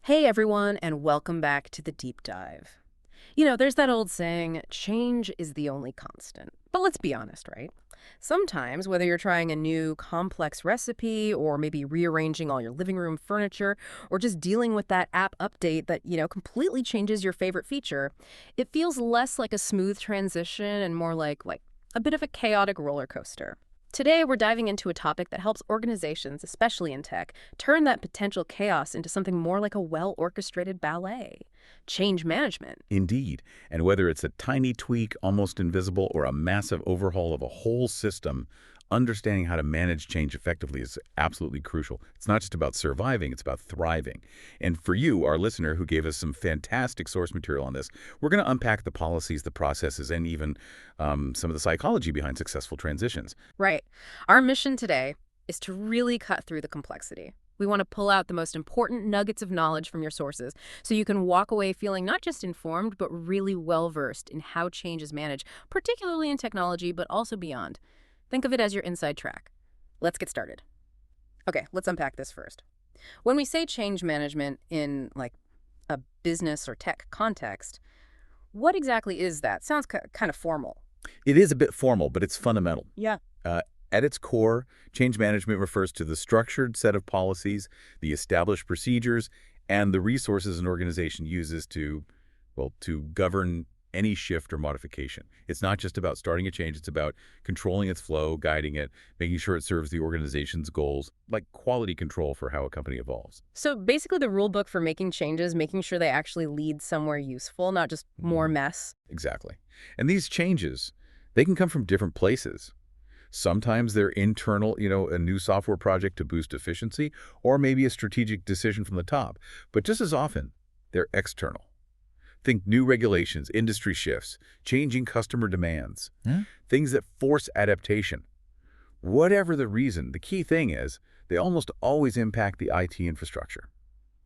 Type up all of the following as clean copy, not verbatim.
Hey everyone, and welcome back to the deep dive. There's that old saying, change is the only constant. But let's be honest, right? Sometimes, whether you're trying a new complex recipe or maybe rearranging all your living room furniture or just dealing with that app update that, completely changes your favorite feature, it feels less like a smooth transition and more like a bit of a chaotic roller coaster. Today, we're diving into a topic that helps organizations, especially in tech, turn that potential chaos into something more like a well-orchestrated ballet. Change management. Indeed, and whether it's a tiny tweak, almost invisible, or a massive overhaul of a whole system, understanding how to manage change effectively is absolutely crucial. It's not just about surviving, it's about thriving. And for you, our listener, who gave us some fantastic source material on this, we're going to unpack the policies, the processes, and even some of the psychology behind successful transitions. Right. Our mission today is to really cut through the complexity. We want to pull out the most important nuggets of knowledge from your sources so you can walk away feeling not just informed, but really well-versed in how change is managed, particularly in technology, but also beyond. Think of it as your inside track. Let's get started. Okay, let's unpack this first. When we say change management in like a business or tech context, what exactly is that? Sounds kind of formal. It is a bit formal, but it's fundamental. Yeah. Uh, at its core, change management refers to the structured set of policies, the established procedures, and the resources an organization uses to govern any shift or modification. It's not just about starting a change, it's about controlling its flow, guiding it, making sure it serves the organization's goals, like quality control for how a company evolves. So basically the rule book for making changes, making sure they actually lead somewhere useful, not just more Mhm. mess. Exactly. And these changes, they can come from different places. Sometimes they're internal, a new software project to boost efficiency, or maybe a strategic decision from the top. But just as often, they're external. Think new regulations, industry shifts, changing customer demands, Yeah. things that force adaptation. Whatever the reason, the key thing is they almost always impact the IT infrastructure.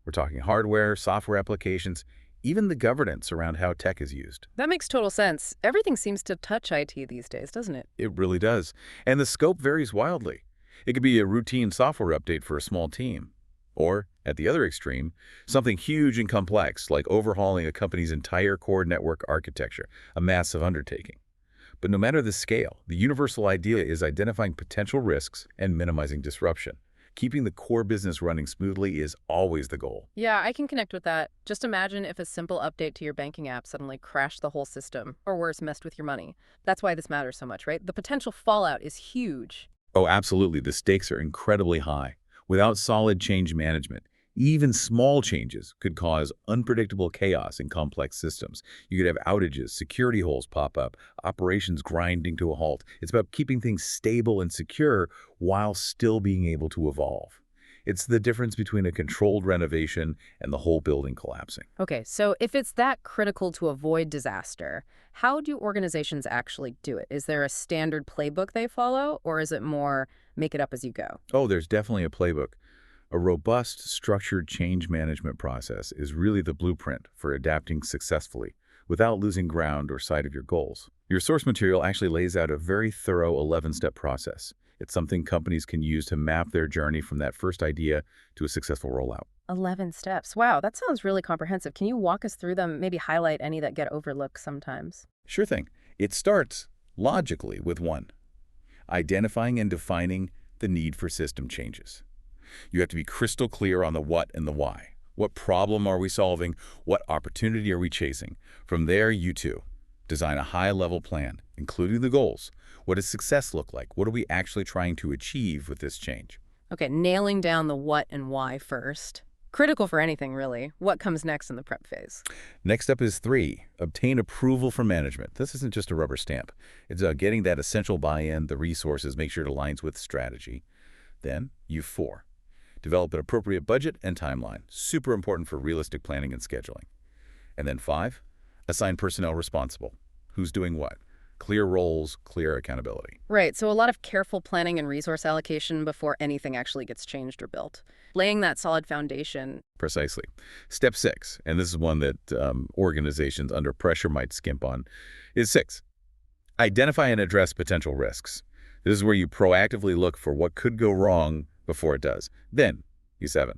We're talking hardware, software applications, even the governance around how tech is used. That makes total sense. Everything seems to touch IT these days, doesn't it? It really does. And the scope varies wildly. It could be a routine software update for a small team. Or, at the other extreme, something huge and complex, like overhauling a company's entire core network architecture, a massive undertaking. But no matter the scale, the universal idea is identifying potential risks and minimizing disruption. Keeping the core business running smoothly is always the goal. Yeah, I can connect with that. Just imagine if a simple update to your banking app suddenly crashed the whole system, or worse, messed with your money. That's why this matters so much, right? The potential fallout is huge. Oh, absolutely. The stakes are incredibly high. Without solid change management, even small changes could cause unpredictable chaos in complex systems. You could have outages, security holes pop up, operations grinding to a halt. It's about keeping things stable and secure while still being able to evolve. It's the difference between a controlled renovation and the whole building collapsing. Okay, so if it's that critical to avoid disaster, how do organizations actually do it? Is there a standard playbook they follow, or is it more make it up as you go? Oh, there's definitely a playbook. A robust, structured change management process is really the blueprint for adapting successfully without losing ground or sight of your goals. Your source material actually lays out a very thorough 11-step process. It's something companies can use to map their journey from that first idea to a successful rollout. 11 steps. Wow, that sounds really comprehensive. Can you walk us through them, maybe highlight any that get overlooked sometimes? Sure thing. It starts logically with one, identifying and defining the need for system changes. You have to be crystal clear on the what and the why. What problem are we solving? What opportunity are we chasing? From there, you too, design a high-level plan, including the goals. What does success look like? What are we actually trying to achieve with this change? Okay, nailing down the what and why first. Critical for anything, really. What comes next in the prep phase? Next up is 3, obtain approval from management. This isn't just a rubber stamp. It's getting that essential buy-in, the resources, make sure it aligns with strategy. Then, U4, develop an appropriate budget and timeline. Super important for realistic planning and scheduling. And then 5, assign personnel responsible. Who's doing what? Clear roles, clear accountability. Right, so a lot of careful planning and resource allocation before anything actually gets changed or built. Laying that solid foundation. Precisely. Step 6, and this is one that organizations under pressure might skimp on, is 6. Identify and address potential risks. This is where you proactively look for what could go wrong before it does. Then, U7,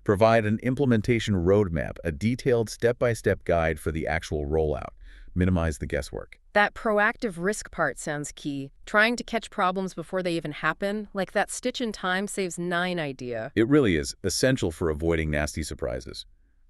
Provide an implementation roadmap, a detailed step-by-step guide for the actual rollout. Minimize the guesswork. That proactive risk part sounds key. Trying to catch problems before they even happen, like that stitch in time saves 9 idea. It really is essential for avoiding nasty surprises.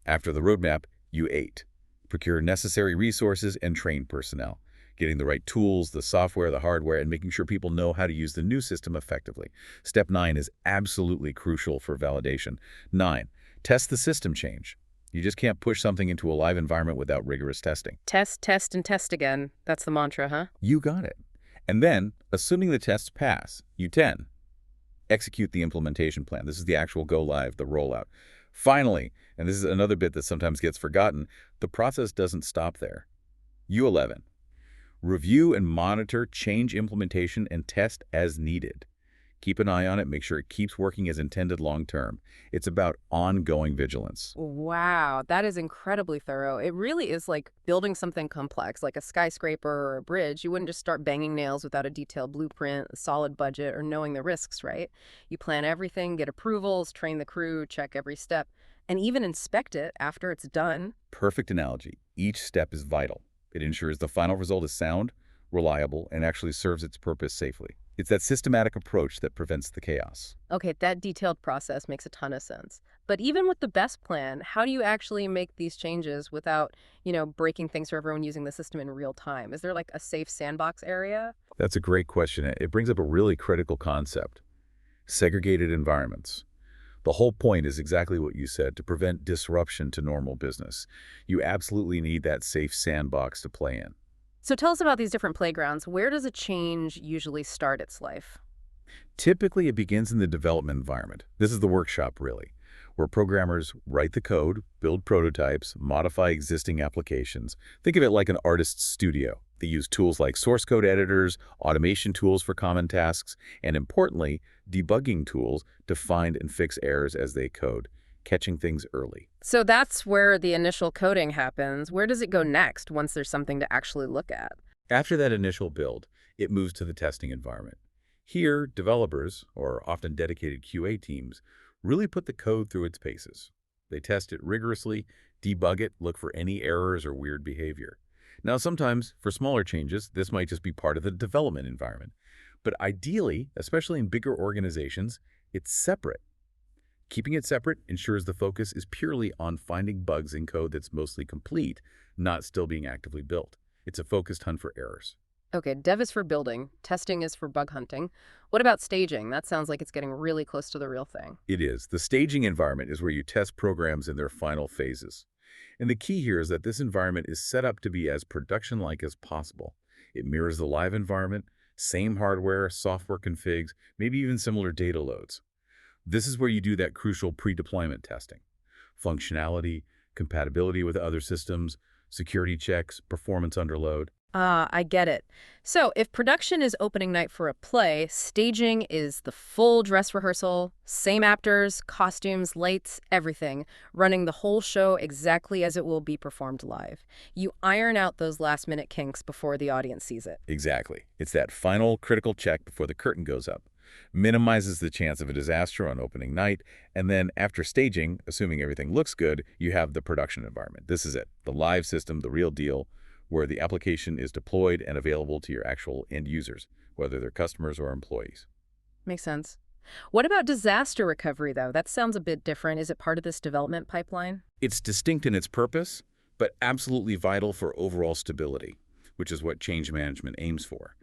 After the roadmap, you 8. Procure necessary resources and train personnel. Getting the right tools, the software, the hardware, and making sure people know how to use the new system effectively. Step 9 is absolutely crucial for validation. 9. Test the system change. You just can't push something into a live environment without rigorous testing. Test, test, and test again. That's the mantra, huh? You got it. And then, assuming the tests pass, you 10. Execute the implementation plan. This is the actual go live, the rollout. Finally, and this is another bit that sometimes gets forgotten, the process doesn't stop there. You 11. Review and monitor change implementation and test as needed. Keep an eye on it, make sure it keeps working as intended long term. It's about ongoing vigilance. Wow, that is incredibly thorough. It really is like building something complex, like a skyscraper or a bridge. You wouldn't just start banging nails without a detailed blueprint, a solid budget, or knowing the risks, right? You plan everything, get approvals, train the crew, check every step, and even inspect it after it's done. Perfect analogy. Each step is vital. It ensures the final result is sound, reliable, and actually serves its purpose safely. It's that systematic approach that prevents the chaos. Okay, that detailed process makes a ton of sense. But even with the best plan, how do you actually make these changes without, breaking things for everyone using the system in real time? Is there like a safe sandbox area? That's a great question. It brings up a really critical concept. Segregated environments. The whole point is exactly what you said, to prevent disruption to normal business. You absolutely need that safe sandbox to play in. So tell us about these different playgrounds. Where does a change usually start its life? Typically, it begins in the development environment. This is the workshop, really, where programmers write the code, build prototypes, modify existing applications. Think of it like an artist's studio. They use tools like source code editors, automation tools for common tasks, and importantly, debugging tools to find and fix errors as they code, catching things early. So that's where the initial coding happens. Where does it go next once there's something to actually look at? After that initial build, it moves to the testing environment. Here, developers, or often dedicated QA teams, really put the code through its paces. They test it rigorously, debug it, look for any errors or weird behavior. Now, sometimes, for smaller changes, this might just be part of the development environment. But ideally, especially in bigger organizations, it's separate. Keeping it separate ensures the focus is purely on finding bugs in code that's mostly complete, not still being actively built. It's a focused hunt for errors. Okay, dev is for building, testing is for bug hunting. What about staging? That sounds like it's getting really close to the real thing. It is. The staging environment is where you test programs in their final phases. And the key here is that this environment is set up to be as production-like as possible. It mirrors the live environment, same hardware, software configs, maybe even similar data loads. This is where you do that crucial pre-deployment testing. Functionality, compatibility with other systems, security checks, performance under load. Ah, I get it. So if production is opening night for a play, staging is the full dress rehearsal, same actors, costumes, lights, everything, running the whole show exactly as it will be performed live. You iron out those last-minute kinks before the audience sees it. Exactly. It's that final critical check before the curtain goes up. Minimizes the chance of a disaster on opening night, and then after staging, assuming everything looks good, you have the production environment. This is it, the live system, the real deal, where the application is deployed and available to your actual end users, whether they're customers or employees. Makes sense. What about disaster recovery, though? That sounds a bit different. Is it part of this development pipeline? It's distinct in its purpose, but absolutely vital for overall stability, which is what change management aims for.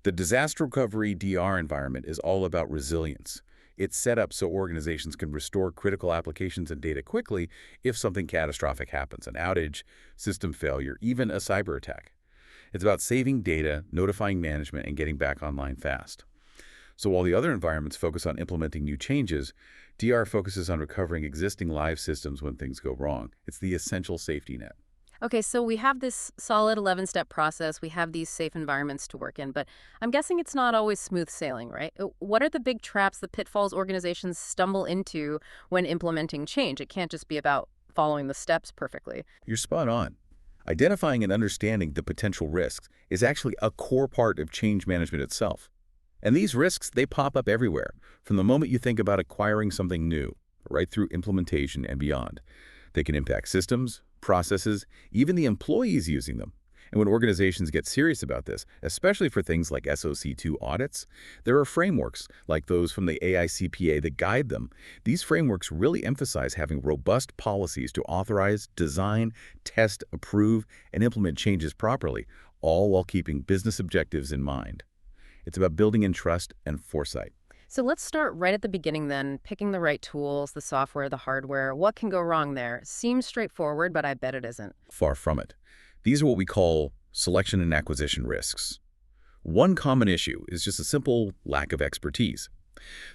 The disaster recovery DR environment is all about resilience. It's set up so organizations can restore critical applications and data quickly if something catastrophic happens, an outage, system failure, even a cyber attack. It's about saving data, notifying management, and getting back online fast. So while the other environments focus on implementing new changes, DR focuses on recovering existing live systems when things go wrong. It's the essential safety net. Okay, so we have this solid 11-step process. We have these safe environments to work in, but I'm guessing it's not always smooth sailing, right? What are the big traps, the pitfalls organizations stumble into when implementing change? It can't just be about following the steps perfectly. You're spot on. Identifying and understanding the potential risks is actually a core part of change management itself. And these risks, they pop up everywhere, from the moment you think about acquiring something new. right through implementation and beyond. They can impact systems, processes, even the employees using them. And when organizations get serious about this, especially for things like SOC2 audits, there are frameworks like those from the AICPA that guide them. These frameworks really emphasize having robust policies to authorize, design, test, approve, and implement changes properly, all while keeping business objectives in mind. It's about building in trust and foresight. So let's start right at the beginning then, picking the right tools, the software, the hardware. What can go wrong there? Seems straightforward, but I bet it isn't. Far from it. These are what we call selection and acquisition risks. One common issue is just a simple lack of expertise.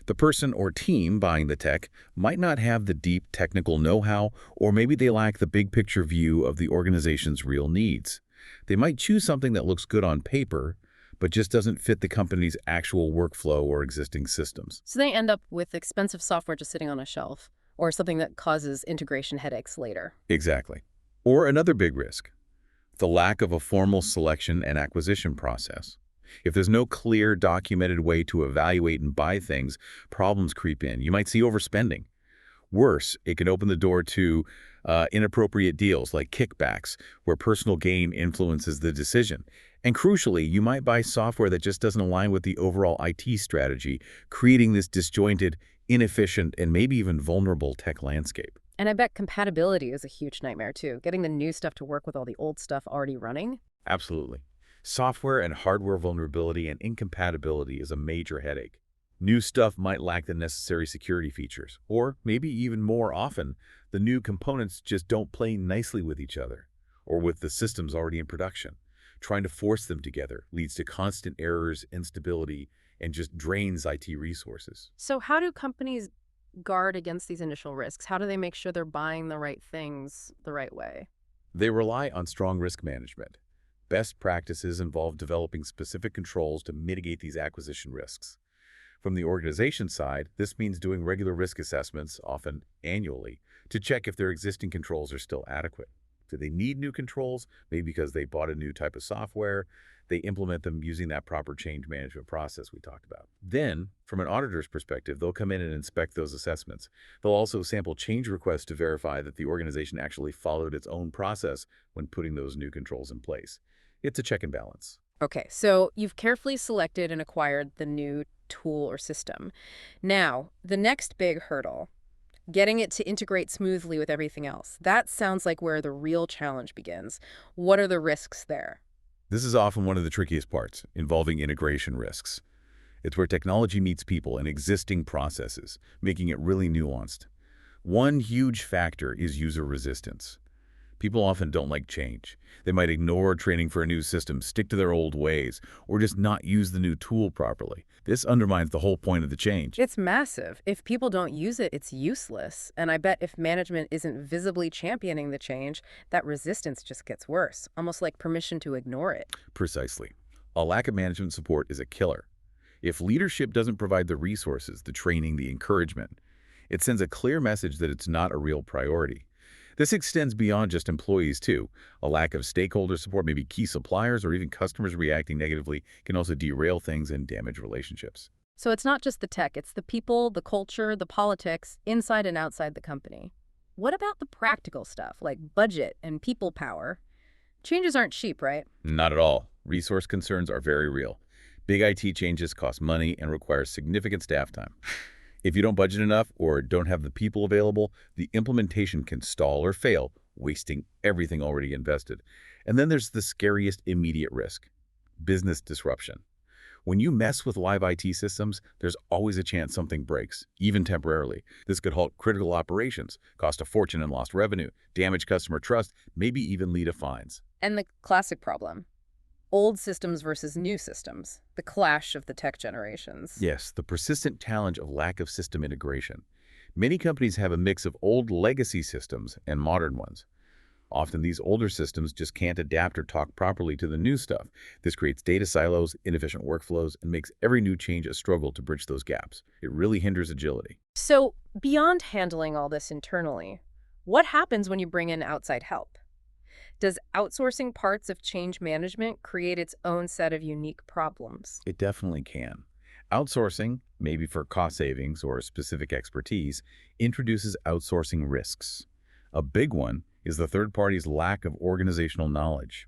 The person or team buying the tech might not have the deep technical know-how, or maybe they lack the big picture view of the organization's real needs. They might choose something that looks good on paper, but just doesn't fit the company's actual workflow or existing systems. So they end up with expensive software just sitting on a shelf, or something that causes integration headaches later. Exactly. Or another big risk, the lack of a formal selection and acquisition process. If there's no clear, documented way to evaluate and buy things, problems creep in. You might see overspending. Worse, it can open the door to inappropriate deals like kickbacks, where personal gain influences the decision. And crucially, you might buy software that just doesn't align with the overall IT strategy, creating this disjointed, inefficient, and maybe even vulnerable tech landscape. And I bet compatibility is a huge nightmare too, getting the new stuff to work with all the old stuff already running. Absolutely. Software and hardware vulnerability and incompatibility is a major headache. New stuff might lack the necessary security features, or maybe even more often, the new components just don't play nicely with each other, or with the systems already in production. Trying to force them together leads to constant errors, instability, and just drains IT resources. So how do companies guard against these initial risks? How do they make sure they're buying the right things the right way? They rely on strong risk management. Best practices involve developing specific controls to mitigate these acquisition risks. From the organization side, this means doing regular risk assessments, often annually, to check if their existing controls are still adequate. Do they need new controls? Maybe because they bought a new type of software. They implement them using that proper change management process we talked about. Then, from an auditor's perspective, they'll come in and inspect those assessments. They'll also sample change requests to verify that the organization actually followed its own process when putting those new controls in place. It's a check and balance. Okay, so you've carefully selected and acquired the new tool or system. Now, the next big hurdle, getting it to integrate smoothly with everything else. That sounds like where the real challenge begins. What are the risks there? This is often one of the trickiest parts, involving integration risks. It's where technology meets people and existing processes, making it really nuanced. One huge factor is user resistance. People often don't like change. They might ignore training for a new system, stick to their old ways, or just not use the new tool properly. This undermines the whole point of the change. It's massive. If people don't use it, it's useless. And I bet if management isn't visibly championing the change, that resistance just gets worse, almost like permission to ignore it. Precisely. A lack of management support is a killer. If leadership doesn't provide the resources, the training, the encouragement, it sends a clear message that it's not a real priority. This extends beyond just employees, too. A lack of stakeholder support, maybe key suppliers or even customers reacting negatively, can also derail things and damage relationships. So it's not just the tech, it's the people, the culture, the politics, inside and outside the company. What about the practical stuff, like budget and people power? Changes aren't cheap, right? Not at all. Resource concerns are very real. Big IT changes cost money and require significant staff time. If you don't budget enough or don't have the people available, the implementation can stall or fail, wasting everything already invested. And then there's the scariest immediate risk, business disruption. When you mess with live IT systems, there's always a chance something breaks, even temporarily. This could halt critical operations, cost a fortune in lost revenue, damage customer trust, maybe even lead to fines. And the classic problem, old systems versus new systems, the clash of the tech generations. Yes, the persistent challenge of lack of system integration. Many companies have a mix of old legacy systems and modern ones. Often these older systems just can't adapt or talk properly to the new stuff. This creates data silos, inefficient workflows, and makes every new change a struggle to bridge those gaps. It really hinders agility. So beyond handling all this internally, what happens when you bring in outside help? Does outsourcing parts of change management create its own set of unique problems? It definitely can. Outsourcing, maybe for cost savings or specific expertise, introduces outsourcing risks. A big one is the third party's lack of organizational knowledge.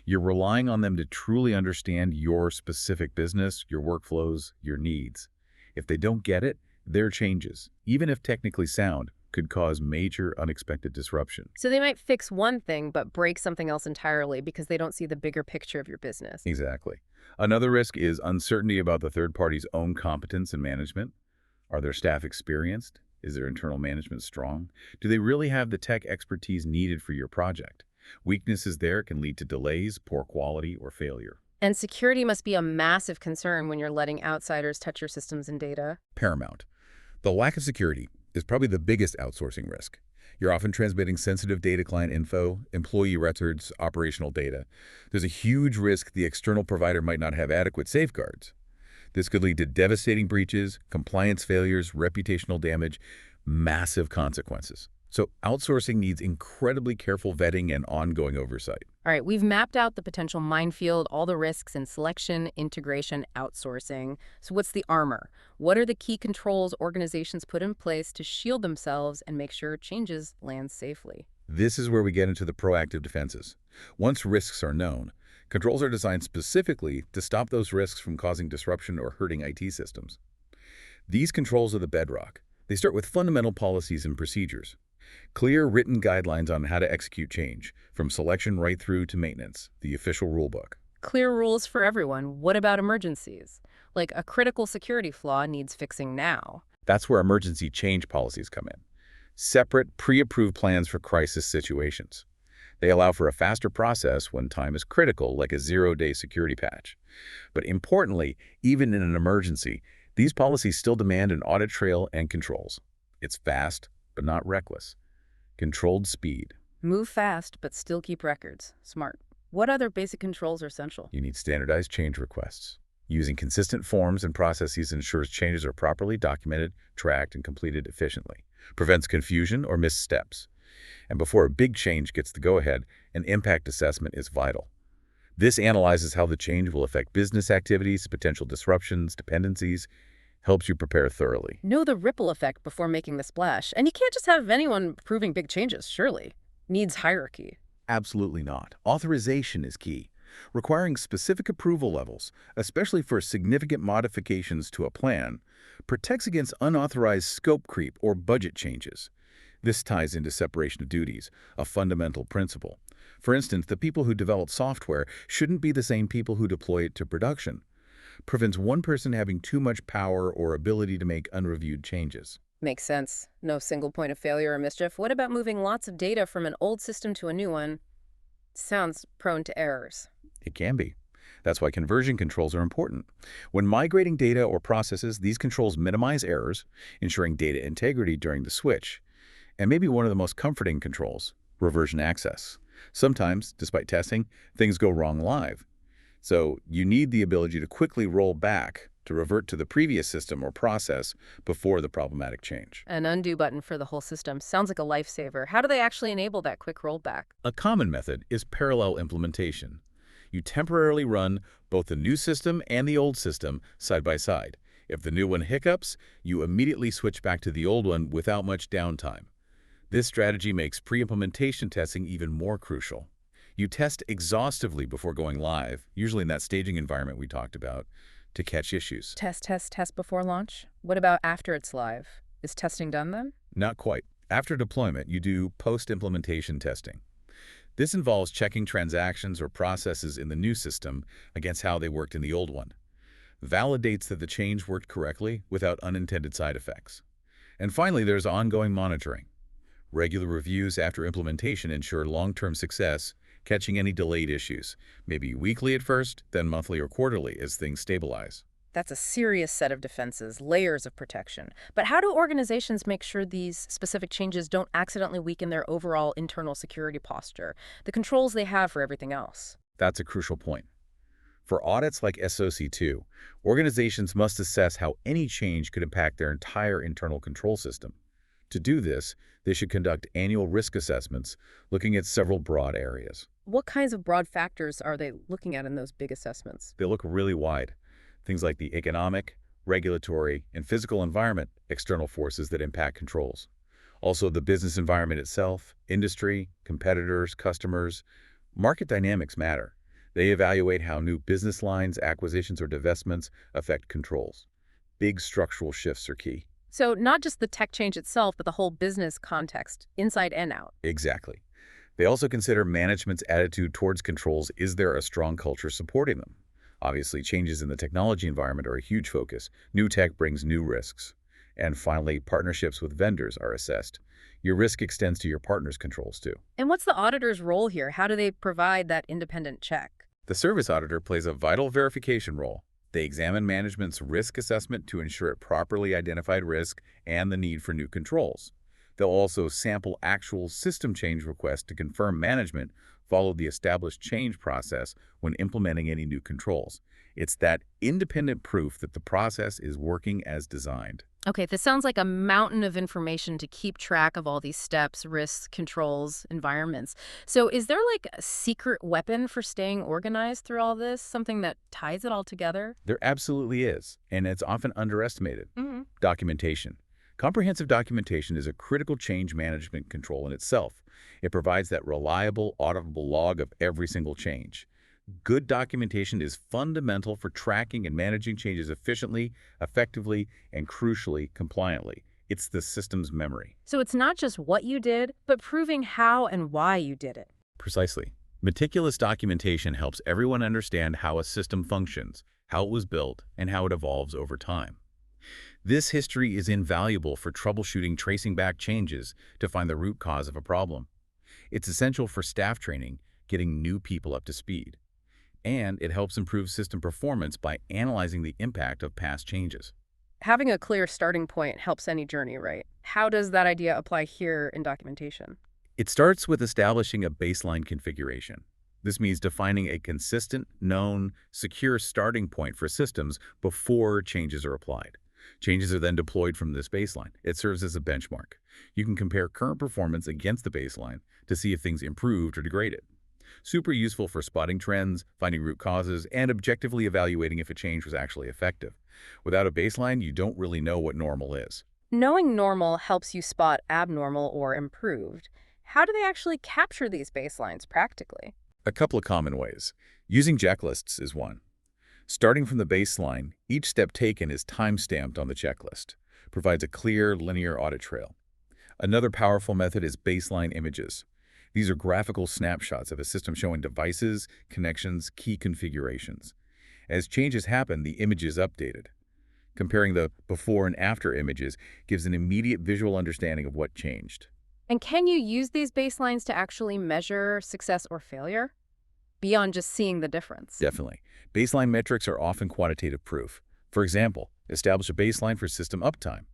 You're relying on them to truly understand your specific business, your workflows, your needs. If they don't get it, their changes, even if technically sound, could cause major unexpected disruption. So they might fix one thing but break something else entirely because they don't see the bigger picture of your business. Exactly. Another risk is uncertainty about the third party's own competence and management. Are their staff experienced? Is their internal management strong? Do they really have the tech expertise needed for your project? Weaknesses there can lead to delays, poor quality, or failure. And security must be a massive concern when you're letting outsiders touch your systems and data. Paramount. The lack of security is probably the biggest outsourcing risk. You're often transmitting sensitive data, client info, employee records, operational data. There's a huge risk the external provider might not have adequate safeguards. This could lead to devastating breaches, compliance failures, reputational damage, massive consequences. So outsourcing needs incredibly careful vetting and ongoing oversight. All right, we've mapped out the potential minefield, all the risks in selection, integration, outsourcing. So what's the armor? What are the key controls organizations put in place to shield themselves and make sure changes land safely? This is where we get into the proactive defenses. Once risks are known, controls are designed specifically to stop those risks from causing disruption or hurting IT systems. These controls are the bedrock. They start with fundamental policies and procedures. Clear written guidelines on how to execute change, from selection right through to maintenance, the official rulebook. Clear rules for everyone. What about emergencies? Like a critical security flaw needs fixing now. That's where emergency change policies come in. Separate, pre-approved plans for crisis situations. They allow for a faster process when time is critical, like a zero-day security patch. But importantly, even in an emergency, these policies still demand an audit trail and controls. It's fast, but not reckless. Controlled speed. Move fast, but still keep records. Smart. What other basic controls are essential? You need standardized change requests. Using consistent forms and processes ensures changes are properly documented, tracked, and completed efficiently. Prevents confusion or missteps. And before a big change gets the go-ahead, an impact assessment is vital. This analyzes how the change will affect business activities, potential disruptions, dependencies, helps you prepare thoroughly. Know the ripple effect before making the splash. And you can't just have anyone approving big changes, surely. Needs hierarchy. Absolutely not. Authorization is key. Requiring specific approval levels, especially for significant modifications to a plan, protects against unauthorized scope creep or budget changes. This ties into separation of duties, a fundamental principle. For instance, the people who develop software shouldn't be the same people who deploy it to production. Prevents one person having too much power or ability to make unreviewed changes. Makes sense. No single point of failure or mischief. What about moving lots of data from an old system to a new one? Sounds prone to errors. It can be. That's why conversion controls are important. When migrating data or processes, these controls minimize errors, ensuring data integrity during the switch. And maybe one of the most comforting controls, reversion access. Sometimes, despite testing, things go wrong live. So you need the ability to quickly roll back to revert to the previous system or process before the problematic change. An undo button for the whole system sounds like a lifesaver. How do they actually enable that quick rollback? A common method is parallel implementation. You temporarily run both the new system and the old system side by side. If the new one hiccups, you immediately switch back to the old one without much downtime. This strategy makes pre-implementation testing even more crucial. You test exhaustively before going live, usually in that staging environment we talked about, to catch issues. Test before launch? What about after it's live? Is testing done then? Not quite. After deployment, you do post-implementation testing. This involves checking transactions or processes in the new system against how they worked in the old one. Validates that the change worked correctly without unintended side effects. And finally, there's ongoing monitoring. Regular reviews after implementation ensure long-term success, catching any delayed issues, maybe weekly at first, then monthly or quarterly as things stabilize. That's a serious set of defenses, layers of protection. But how do organizations make sure these specific changes don't accidentally weaken their overall internal security posture, the controls they have for everything else? That's a crucial point. For audits like SOC 2, organizations must assess how any change could impact their entire internal control system. To do this, they should conduct annual risk assessments looking at several broad areas. What kinds of broad factors are they looking at in those big assessments? They look really wide. Things like the economic, regulatory, and physical environment, external forces that impact controls. Also, the business environment itself, industry, competitors, customers, market dynamics matter. They evaluate how new business lines, acquisitions, or divestments affect controls. Big structural shifts are key. So not just the tech change itself, but the whole business context, inside and out. Exactly. They also consider management's attitude towards controls. Is there a strong culture supporting them? Obviously, changes in the technology environment are a huge focus. New tech brings new risks. And finally, partnerships with vendors are assessed. Your risk extends to your partner's controls too. And what's the auditor's role here? How do they provide that independent check? The service auditor plays a vital verification role. They examine management's risk assessment to ensure it properly identified risk and the need for new controls. They'll also sample actual system change requests to confirm management followed the established change process when implementing any new controls. It's that independent proof that the process is working as designed. Okay, this sounds like a mountain of information to keep track of all these steps, risks, controls, environments. So is there like a secret weapon for staying organized through all this? Something that ties it all together? There absolutely is, and it's often underestimated. Mm-hmm. Documentation. Comprehensive documentation is a critical change management control in itself. It provides that reliable, auditable log of every single change. Good documentation is fundamental for tracking and managing changes efficiently, effectively, and crucially, compliantly. It's the system's memory. So it's not just what you did, but proving how and why you did it. Precisely. Meticulous documentation helps everyone understand how a system functions, how it was built, and how it evolves over time. This history is invaluable for troubleshooting, tracing back changes to find the root cause of a problem. It's essential for staff training, getting new people up to speed. And it helps improve system performance by analyzing the impact of past changes. Having a clear starting point helps any journey, right? How does that idea apply here in documentation? It starts with establishing a baseline configuration. This means defining a consistent, known, secure starting point for systems before changes are applied. Changes are then deployed from this baseline. It serves as a benchmark. You can compare current performance against the baseline to see if things improved or degraded. Super useful for spotting trends, finding root causes, and objectively evaluating if a change was actually effective. Without a baseline, you don't really know what normal is. Knowing normal helps you spot abnormal or improved. How do they actually capture these baselines practically? A couple of common ways. Using checklists is one. Starting from the baseline, each step taken is time-stamped on the checklist. Provides a clear, linear audit trail. Another powerful method is baseline images. These are graphical snapshots of a system showing devices, connections, key configurations. As changes happen, the image is updated. Comparing the before and after images gives an immediate visual understanding of what changed. And can you use these baselines to actually measure success or failure? Beyond just seeing the difference. Definitely. Baseline metrics are often quantitative proof. For example, establish a baseline for system uptime.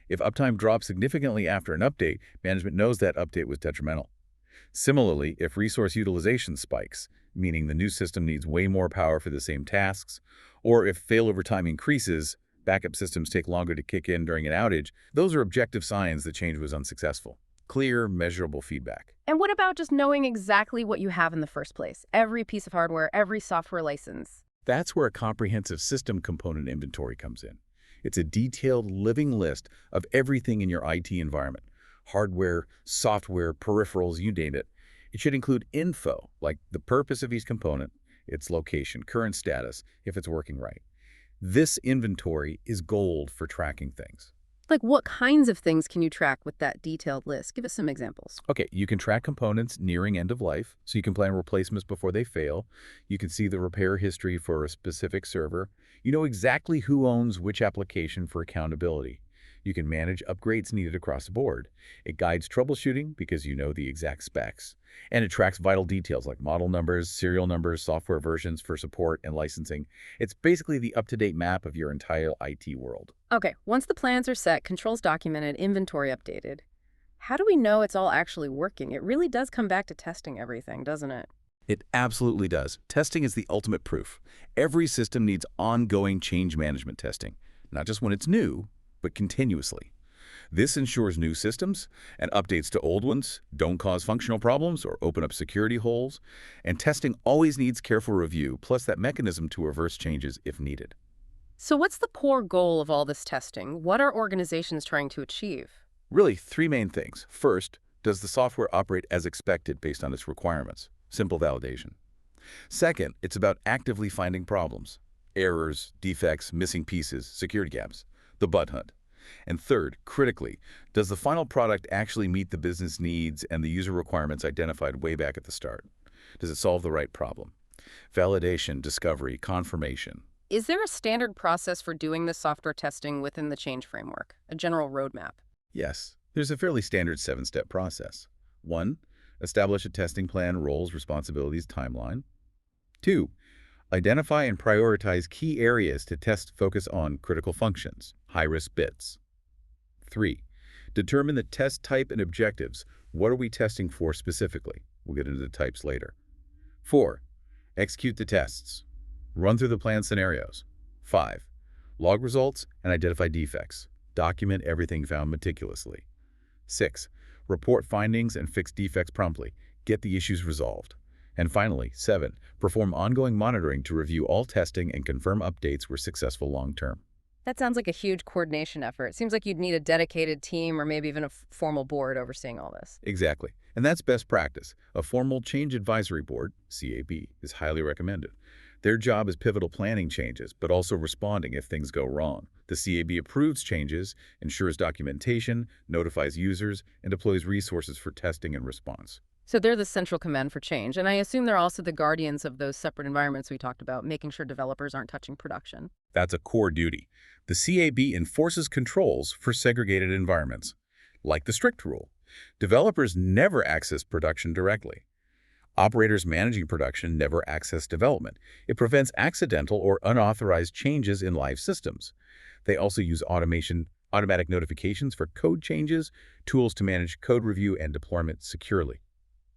If uptime drops significantly after an update, management knows that update was detrimental. Similarly, if resource utilization spikes, meaning the new system needs way more power for the same tasks, or if failover time increases, backup systems take longer to kick in during an outage, those are objective signs the change was unsuccessful. Clear, measurable feedback. And what about just knowing exactly what you have in the first place? Every piece of hardware, every software license. That's where a comprehensive system component inventory comes in. It's a detailed, living list of everything in your IT environment. Hardware, software, peripherals, you name it. It should include info, like the purpose of each component, its location, current status, if it's working right. This inventory is gold for tracking things. Like what kinds of things can you track with that detailed list? Give us some examples. Okay, you can track components nearing end of life, so you can plan replacements before they fail. You can see the repair history for a specific server. You know exactly who owns which application for accountability. You can manage upgrades needed across the board. It guides troubleshooting because you know the exact specs. And it tracks vital details like model numbers, serial numbers, software versions for support and licensing. It's basically the up-to-date map of your entire IT world. Okay, once the plans are set, controls documented, inventory updated, how do we know it's all actually working? It really does come back to testing everything, doesn't it? It absolutely does. Testing is the ultimate proof. Every system needs ongoing change management testing, not just when it's new, but continuously. This ensures new systems and updates to old ones don't cause functional problems or open up security holes, and testing always needs careful review, plus that mechanism to reverse changes if needed. So what's the core goal of all this testing? What are organizations trying to achieve? Really, three main things. First, does the software operate as expected based on its requirements? Simple validation. Second, it's about actively finding problems, errors, defects, missing pieces, security gaps, the bug hunt. And third, critically, does the final product actually meet the business needs and the user requirements identified way back at the start? Does it solve the right problem? Validation, discovery, confirmation. Is there a standard process for doing this software testing within the change framework, a general roadmap? Yes, there's a fairly standard seven-step process. 1. Establish a testing plan, roles, responsibilities, timeline. 2. Identify and prioritize key areas to test focus on critical functions, high-risk bits. 3. Determine the test type and objectives. What are we testing for specifically? We'll get into the types later. 4. Execute the tests. Run through the planned scenarios. 5. Log results and identify defects. Document everything found meticulously. 6. Report findings and fix defects promptly. Get the issues resolved. And finally, 7. Perform ongoing monitoring to review all testing and confirm updates were successful long-term. That sounds like a huge coordination effort. It seems like you'd need a dedicated team or maybe even a formal board overseeing all this. Exactly. And that's best practice. A formal Change Advisory Board, CAB, is highly recommended. Their job is pivotal planning changes, but also responding if things go wrong. The CAB approves changes, ensures documentation, notifies users, and deploys resources for testing and response. So they're the central command for change, and I assume they're also the guardians of those separate environments we talked about, making sure developers aren't touching production. That's a core duty. The CAB enforces controls for segregated environments, like the strict rule. Developers never access production directly. Operators managing production never access development. It prevents accidental or unauthorized changes in live systems. They also use automatic notifications for code changes, tools to manage code review and deployment securely.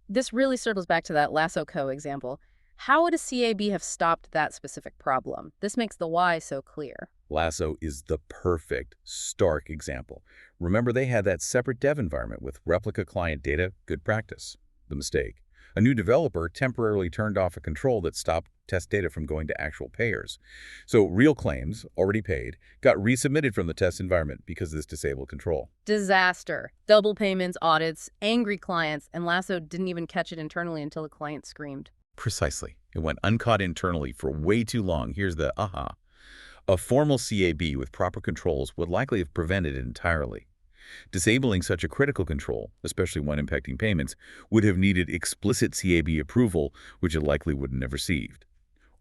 This really circles back to that Lasso Co. example. How would a CAB have stopped that specific problem? This makes the why so clear. Lasso is the perfect, stark example. Remember, they had that separate dev environment with replica client data, good practice. The mistake. A new developer temporarily turned off a control that stopped test data from going to actual payers. So real claims, already paid, got resubmitted from the test environment because of this disabled control. Disaster. Double payments, audits, angry clients, and Lasso didn't even catch it internally until the client screamed. Precisely. It went uncaught internally for way too long. Here's the aha. A formal CAB with proper controls would likely have prevented it entirely. Disabling such a critical control, especially one impacting payments, would have needed explicit CAB approval, which it likely wouldn't have received.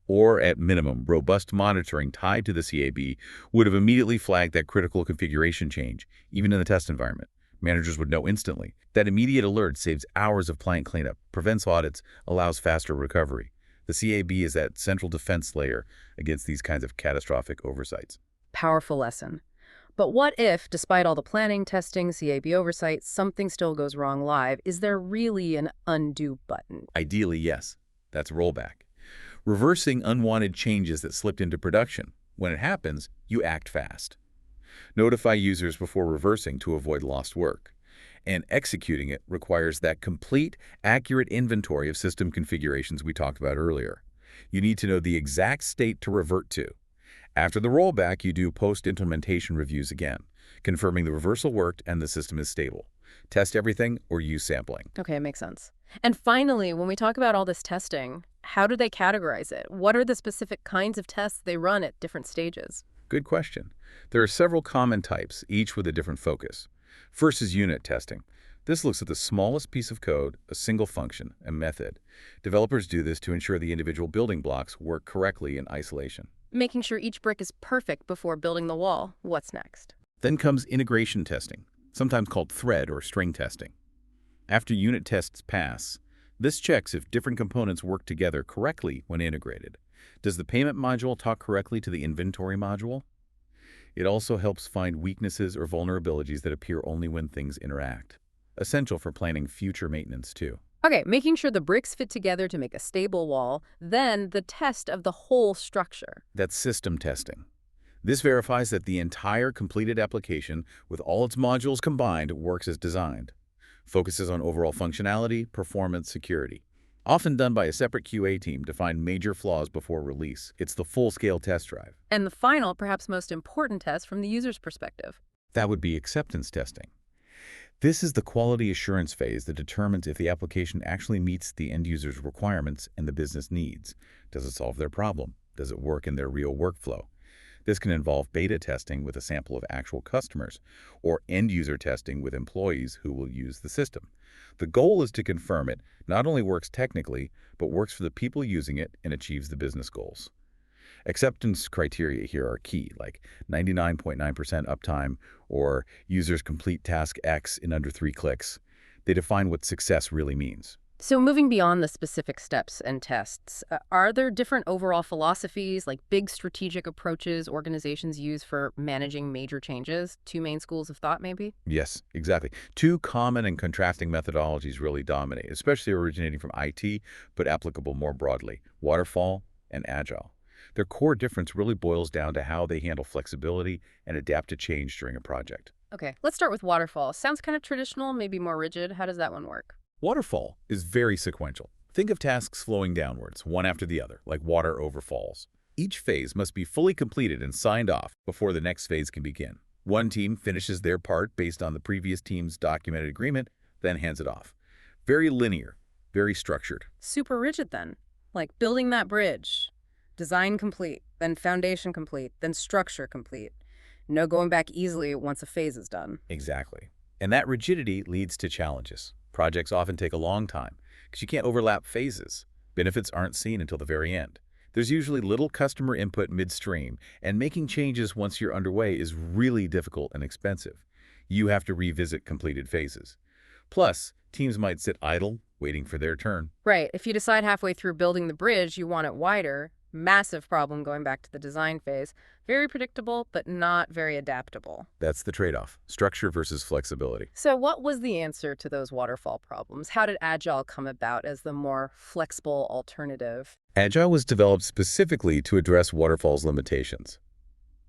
Or, at minimum, robust monitoring tied to the CAB would have immediately flagged that critical configuration change, even in the test environment. Managers would know instantly. That immediate alert saves hours of client cleanup, prevents audits, allows faster recovery. The CAB is that central defense layer against these kinds of catastrophic oversights. Powerful lesson. But what if, despite all the planning, testing, CAB oversight, something still goes wrong live? Is there really an undo button? Ideally, yes. That's rollback. Reversing unwanted changes that slipped into production. When it happens, you act fast. Notify users before reversing to avoid lost work. And executing it requires that complete, accurate inventory of system configurations we talked about earlier. You need to know the exact state to revert to. After the rollback, you do post-implementation reviews again, confirming the reversal worked and the system is stable. Test everything or use sampling. Okay, it makes sense. And finally, when we talk about all this testing, how do they categorize it? What are the specific kinds of tests they run at different stages? Good question. There are several common types, each with a different focus. First is unit testing. This looks at the smallest piece of code, a single function, a method. Developers do this to ensure the individual building blocks work correctly in isolation. Making sure each brick is perfect before building the wall. What's next? Then comes integration testing, sometimes called thread or string testing. After unit tests pass, this checks if different components work together correctly when integrated. Does the payment module talk correctly to the inventory module? It also helps find weaknesses or vulnerabilities that appear only when things interact. Essential for planning future maintenance, too. Okay, making sure the bricks fit together to make a stable wall, then the test of the whole structure. That's system testing. This verifies that the entire completed application, with all its modules combined, works as designed. Focuses on overall functionality, performance, security. often done by a separate QA team to find major flaws before release. It's the full-scale test drive. And the final, perhaps most important test from the user's perspective. That would be acceptance testing. This is the quality assurance phase that determines if the application actually meets the end user's requirements and the business needs. Does it solve their problem? Does it work in their real workflow? This can involve beta testing with a sample of actual customers or end-user testing with employees who will use the system. The goal is to confirm it not only works technically, but works for the people using it and achieves the business goals. Acceptance criteria here are key, like 99.9% uptime or users complete task X in under 3 clicks. They define what success really means. So moving beyond the specific steps and tests, are there different overall philosophies, like big strategic approaches organizations use for managing major changes? Two main schools of thought, maybe? Yes, exactly. Two common and contrasting methodologies really dominate, especially originating from IT, but applicable more broadly: waterfall and agile. Their core difference really boils down to how they handle flexibility and adapt to change during a project. Okay, let's start with waterfall. Sounds kind of traditional, maybe more rigid. How does that one work? Waterfall is very sequential. Think of tasks flowing downwards, one after the other, like water over falls. Each phase must be fully completed and signed off before the next phase can begin. One team finishes their part based on the previous team's documented agreement, then hands it off. Very linear, very structured. Super rigid then. Like building that bridge. Design complete, then foundation complete, then structure complete. No going back easily once a phase is done. Exactly. And that rigidity leads to challenges. Projects often take a long time because you can't overlap phases. Benefits aren't seen until the very end. There's usually little customer input midstream, and making changes once you're underway is really difficult and expensive. You have to revisit completed phases. Plus, teams might sit idle, waiting for their turn. Right. If you decide halfway through building the bridge you want it wider, massive problem going back to the design phase. Very predictable, but not very adaptable. That's the trade-off: structure versus flexibility. So what was the answer to those waterfall problems? How did Agile come about as the more flexible alternative? Agile was developed specifically to address waterfall's limitations.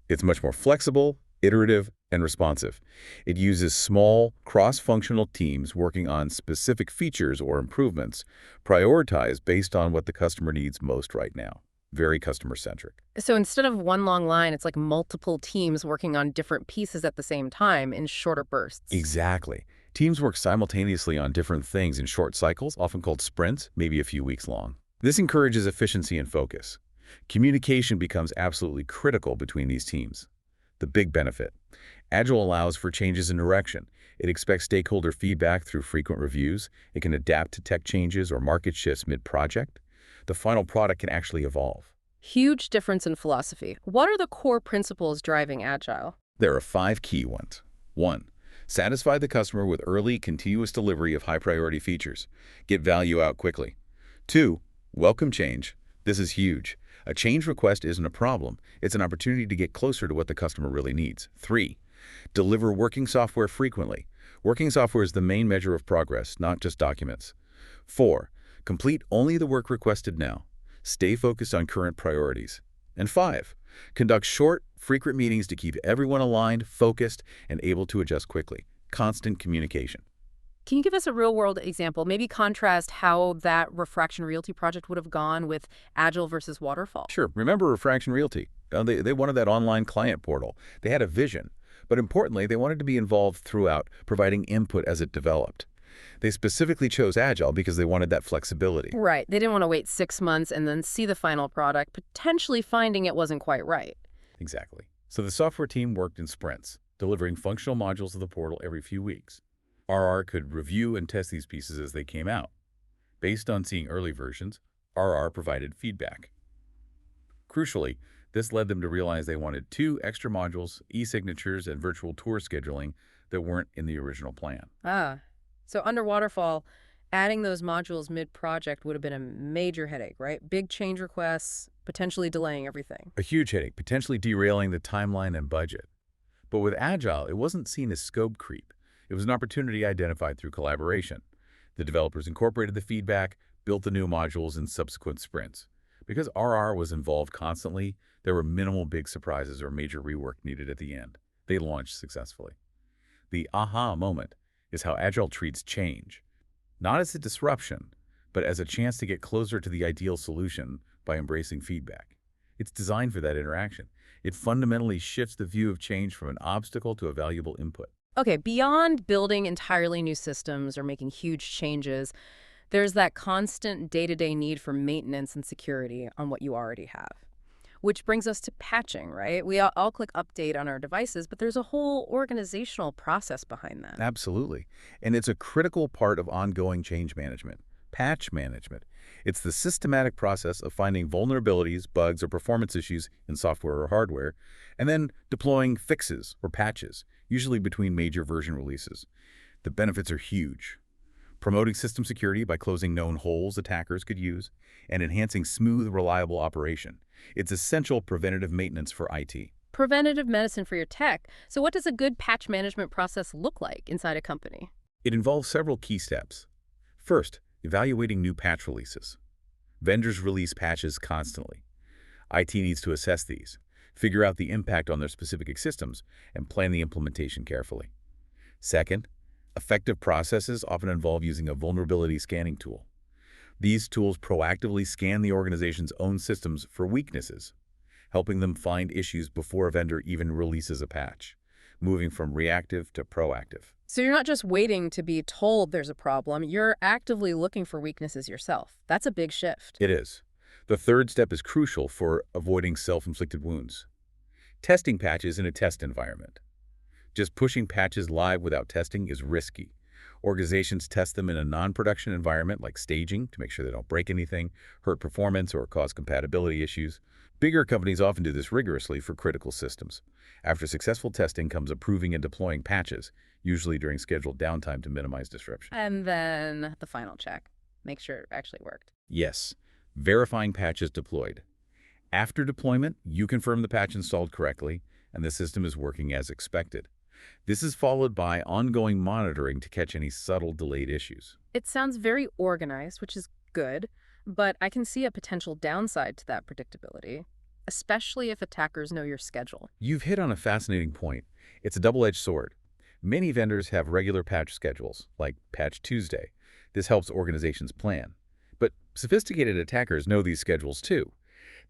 It's much more flexible, iterative, and responsive. It uses small, cross-functional teams working on specific features or improvements, prioritized based on what the customer needs most right now. Very customer-centric. So instead of one long line, it's like multiple teams working on different pieces at the same time in shorter bursts. Exactly. Teams work simultaneously on different things in short cycles, often called sprints, maybe a few weeks long. This encourages efficiency and focus. Communication becomes absolutely critical between these teams. The big benefit: Agile allows for changes in direction. It expects stakeholder feedback through frequent reviews. It can adapt to tech changes or market shifts mid-project. The final product can actually evolve. Huge difference in philosophy. What are the core principles driving Agile? There are 5 key ones. 1. Satisfy the customer with early, continuous delivery of high-priority features. Get value out quickly. 2. Welcome change. This is huge. A change request isn't a problem. It's an opportunity to get closer to what the customer really needs. 3. Deliver working software frequently. Working software is the main measure of progress, not just documents. 4. Complete only the work requested now. Stay focused on current priorities. And 5. Conduct short, frequent meetings to keep everyone aligned, focused, and able to adjust quickly. Constant communication. Can you give us a real-world example? Maybe contrast how that Refraction Realty project would have gone with Agile versus Waterfall. Sure. Remember Refraction Realty? They wanted that online client portal. They had a vision. But importantly, they wanted to be involved throughout, providing input as it developed. They specifically chose Agile because they wanted that flexibility. Right. They didn't want to wait 6 months and then see the final product, potentially finding it wasn't quite right. Exactly. So the software team worked in sprints, delivering functional modules of the portal every few weeks. RR could review and test these pieces as they came out. Based on seeing early versions, RR provided feedback. Crucially, this led them to realize they wanted 2 extra modules, e-signatures and virtual tour scheduling, that weren't in the original plan. So under Waterfall, adding those modules mid-project would have been a major headache, right? Big change requests, potentially delaying everything. A huge headache, potentially derailing the timeline and budget. But with Agile, it wasn't seen as scope creep. It was an opportunity identified through collaboration. The developers incorporated the feedback, built the new modules in subsequent sprints. Because RR was involved constantly, there were minimal big surprises or major rework needed at the end. They launched successfully. The aha moment is how Agile treats change, not as a disruption, but as a chance to get closer to the ideal solution by embracing feedback. It's designed for that interaction. It fundamentally shifts the view of change from an obstacle to a valuable input. Okay, beyond building entirely new systems or making huge changes, there's that constant day-to-day need for maintenance and security on what you already have. Which brings us to patching, right? We all click update on our devices, but there's a whole organizational process behind that. Absolutely. And it's a critical part of ongoing change management, patch management. It's the systematic process of finding vulnerabilities, bugs, or performance issues in software or hardware, and then deploying fixes or patches, usually between major version releases. The benefits are huge. Promoting system security by closing known holes attackers could use, and enhancing smooth, reliable operation. It's essential preventative maintenance for IT. Preventative medicine for your tech. So what does a good patch management process look like inside a company? It involves several key steps. First, evaluating new patch releases. Vendors release patches constantly. IT needs to assess these, figure out the impact on their specific systems, and plan the implementation carefully. Second, effective processes often involve using a vulnerability scanning tool. These tools proactively scan the organization's own systems for weaknesses, helping them find issues before a vendor even releases a patch, moving from reactive to proactive. So you're not just waiting to be told there's a problem, you're actively looking for weaknesses yourself. That's a big shift. It is. The third step is crucial for avoiding self-inflicted wounds. Testing patches in a test environment. Just pushing patches live without testing is risky. Organizations test them in a non-production environment like staging to make sure they don't break anything, hurt performance, or cause compatibility issues. Bigger companies often do this rigorously for critical systems. After successful testing comes approving and deploying patches, usually during scheduled downtime to minimize disruption. And then the final check. Make sure it actually worked. Yes, verifying patches deployed. After deployment, you confirm the patch installed correctly and the system is working as expected. This is followed by ongoing monitoring to catch any subtle delayed issues. It sounds very organized, which is good, but I can see a potential downside to that predictability, especially if attackers know your schedule. You've hit on a fascinating point. It's a double-edged sword. Many vendors have regular patch schedules, like Patch Tuesday. This helps organizations plan. But sophisticated attackers know these schedules too.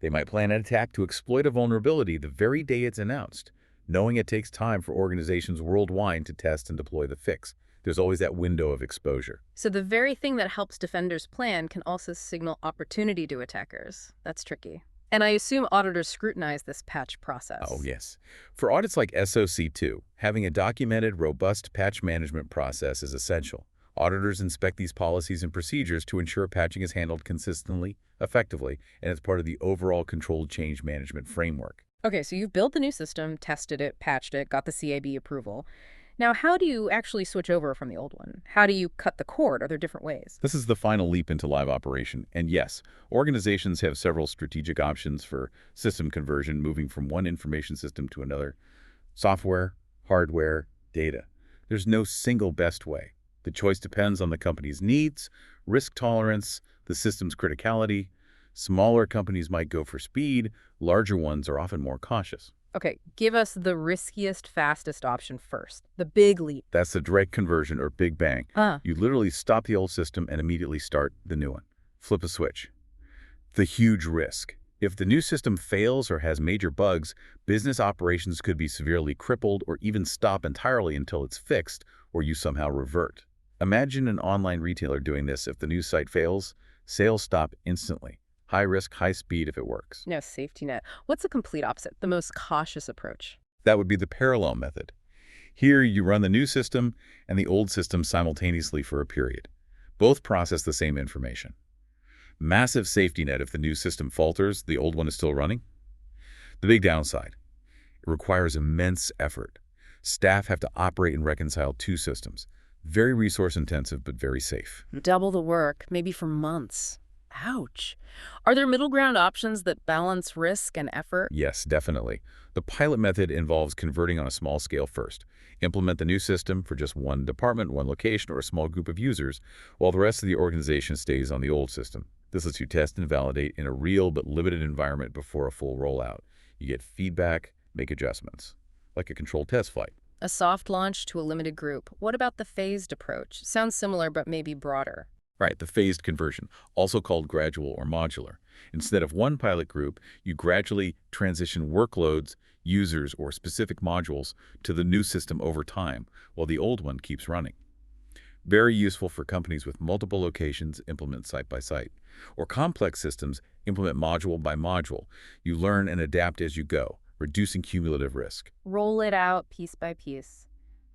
They might plan an attack to exploit a vulnerability the very day it's announced, knowing it takes time for organizations worldwide to test and deploy the fix. There's always that window of exposure. So the very thing that helps defenders plan can also signal opportunity to attackers. That's tricky. And I assume auditors scrutinize this patch process. Oh, yes. For audits like SOC2, having a documented, robust patch management process is essential. Auditors inspect these policies and procedures to ensure patching is handled consistently, effectively, and as part of the overall controlled change management framework. Okay, so you've built the new system, tested it, patched it, got the CAB approval. Now, how do you actually switch over from the old one? How do you cut the cord? Are there different ways? This is the final leap into live operation. And yes, organizations have several strategic options for system conversion, moving from one information system to another. Software, hardware, data. There's no single best way. The choice depends on the company's needs, risk tolerance, the system's criticality. Smaller companies might go for speed. Larger ones are often more cautious. Okay, give us the riskiest, fastest option first. The big leap. That's the direct conversion or big bang. You literally stop the old system and immediately start the new one. Flip a switch. The huge risk. If the new system fails or has major bugs, business operations could be severely crippled or even stop entirely until it's fixed or you somehow revert. Imagine an online retailer doing this. If the new site fails, sales stop instantly. High risk, high speed if it works. No safety net. What's the complete opposite, the most cautious approach? That would be the parallel method. Here, you run the new system and the old system simultaneously for a period. Both process the same information. Massive safety net if the new system falters, the old one is still running. The big downside, it requires immense effort. Staff have to operate and reconcile two systems. Very resource intensive, but very safe. Double the work, maybe for months. Ouch. Are there middle ground options that balance risk and effort? Yes, definitely. The pilot method involves converting on a small scale first. Implement the new system for just one department, one location, or a small group of users, while the rest of the organization stays on the old system. This lets you test and validate in a real but limited environment before a full rollout. You get feedback, make adjustments, like a controlled test flight. A soft launch to a limited group. What about the phased approach? Sounds similar, but maybe broader. Right, the phased conversion, also called gradual or modular. Instead of one pilot group, you gradually transition workloads, users, or specific modules to the new system over time, while the old one keeps running. Very useful for companies with multiple locations, implement site by site. Or complex systems, implement module by module. You learn and adapt as you go, reducing cumulative risk. Roll it out piece by piece.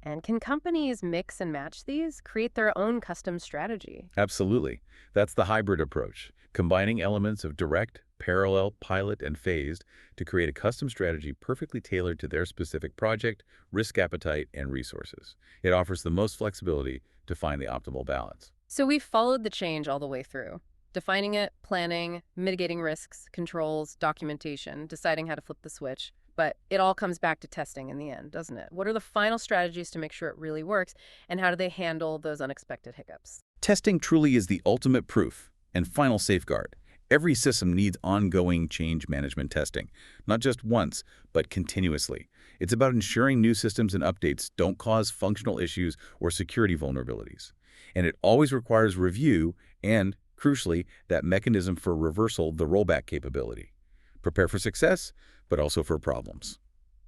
And can companies mix and match these, create their own custom strategy? Absolutely. That's the hybrid approach, combining elements of direct, parallel, pilot, and phased to create a custom strategy perfectly tailored to their specific project, risk appetite, and resources. It offers the most flexibility to find the optimal balance. So we've followed the change all the way through. Defining it, planning, mitigating risks, controls, documentation, deciding how to flip the switch. But it all comes back to testing in the end, doesn't it? What are the final strategies to make sure it really works, and how do they handle those unexpected hiccups? Testing truly is the ultimate proof and final safeguard. Every system needs ongoing change management testing, not just once, but continuously. It's about ensuring new systems and updates don't cause functional issues or security vulnerabilities. And it always requires review and, crucially, that mechanism for reversal, the rollback capability. Prepare for success, but also for problems.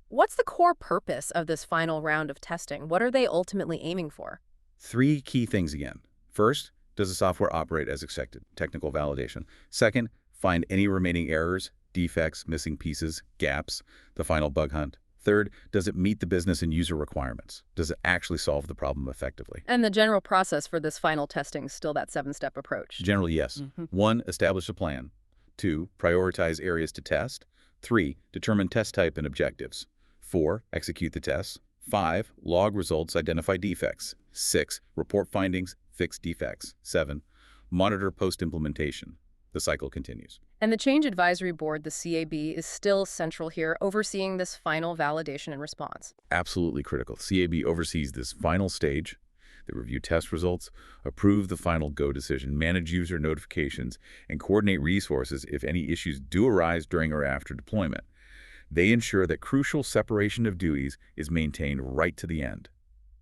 What's the core purpose of this final round of testing? What are they ultimately aiming for? Three key things again. First, does the software operate as expected? Technical validation. Second, find any remaining errors, defects, missing pieces, gaps, the final bug hunt. Third, does it meet the business and user requirements? Does it actually solve the problem effectively? And the general process for this final testing is still that 7-step approach. Generally, yes. 1, establish a plan. 2, prioritize areas to test. 3, determine test type and objectives. 4, execute the tests. 5, log results, identify defects. 6, report findings, fix defects. 7, monitor post-implementation. The cycle continues. And the Change Advisory Board, the CAB, is still central here, overseeing this final validation and response. Absolutely critical. CAB oversees this final stage. They review test results, approve the final go decision, manage user notifications, and coordinate resources if any issues do arise during or after deployment. They ensure that crucial separation of duties is maintained right to the end.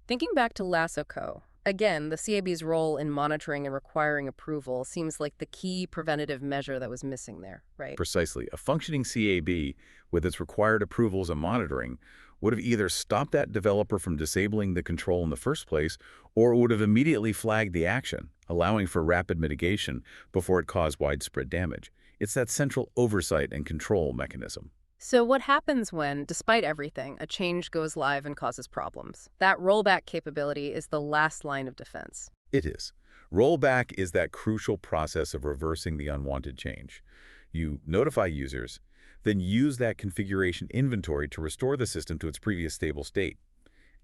Thinking back to Lasso Co., again, the CAB's role in monitoring and requiring approval seems like the key preventative measure that was missing there, right? Precisely. A functioning CAB, with its required approvals and monitoring, would have either stopped that developer from disabling the control in the first place, or would have immediately flagged the action, allowing for rapid mitigation before it caused widespread damage. It's that central oversight and control mechanism. So what happens when, despite everything, a change goes live and causes problems? That rollback capability is the last line of defense. It is. Rollback is that crucial process of reversing the unwanted change. You notify users, then use that configuration inventory to restore the system to its previous stable state.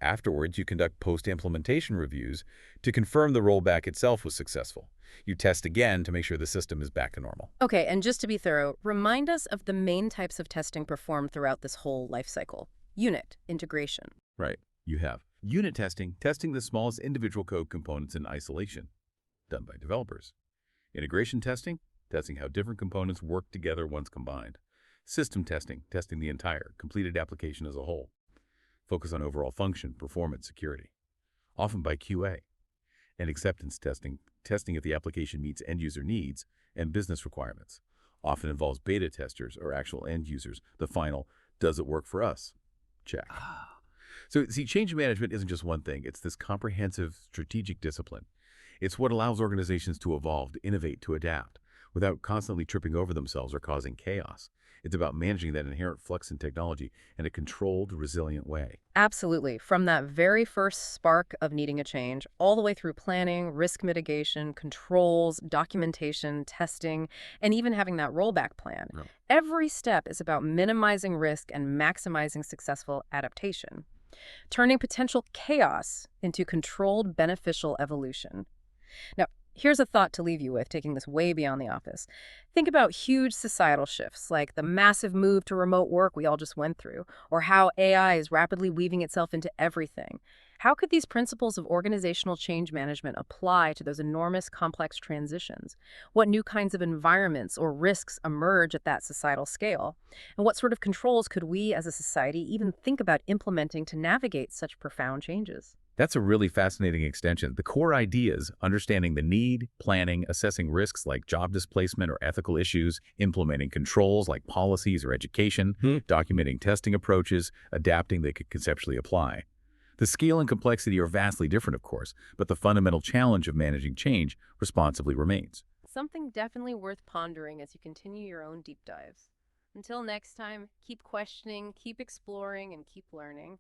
Afterwards, you conduct post-implementation reviews to confirm the rollback itself was successful. You test again to make sure the system is back to normal. Okay, and just to be thorough, remind us of the main types of testing performed throughout this whole life cycle. Unit, integration. Right. You have unit testing, testing the smallest individual code components in isolation, done by developers. Integration testing, testing how different components work together once combined. System testing, testing the entire, completed application as a whole. Focus on overall function, performance, security. Often by QA. And acceptance testing, testing if the application meets end-user needs and business requirements. Often involves beta testers or actual end users. The final, does it work for us? Check. So, see, change management isn't just one thing. It's this comprehensive strategic discipline. It's what allows organizations to evolve, to innovate, to adapt, without constantly tripping over themselves or causing chaos. It's about managing that inherent flux in technology in a controlled, resilient way. Absolutely. From that very first spark of needing a change, all the way through planning, risk mitigation, controls, documentation, testing, and even having that rollback plan. Yeah. Every step is about minimizing risk and maximizing successful adaptation, turning potential chaos into controlled, beneficial evolution. Now, here's a thought to leave you with, taking this way beyond the office. Think about huge societal shifts, like the massive move to remote work we all just went through, or how AI is rapidly weaving itself into everything. How could these principles of organizational change management apply to those enormous, complex transitions? What new kinds of environments or risks emerge at that societal scale? And what sort of controls could we as a society even think about implementing to navigate such profound changes? That's a really fascinating extension. The core ideas, understanding the need, planning, assessing risks like job displacement or ethical issues, implementing controls like policies or education, documenting testing approaches, adapting they could conceptually apply. The scale and complexity are vastly different, of course, but the fundamental challenge of managing change responsibly remains. Something definitely worth pondering as you continue your own deep dives. Until next time, keep questioning, keep exploring, and keep learning.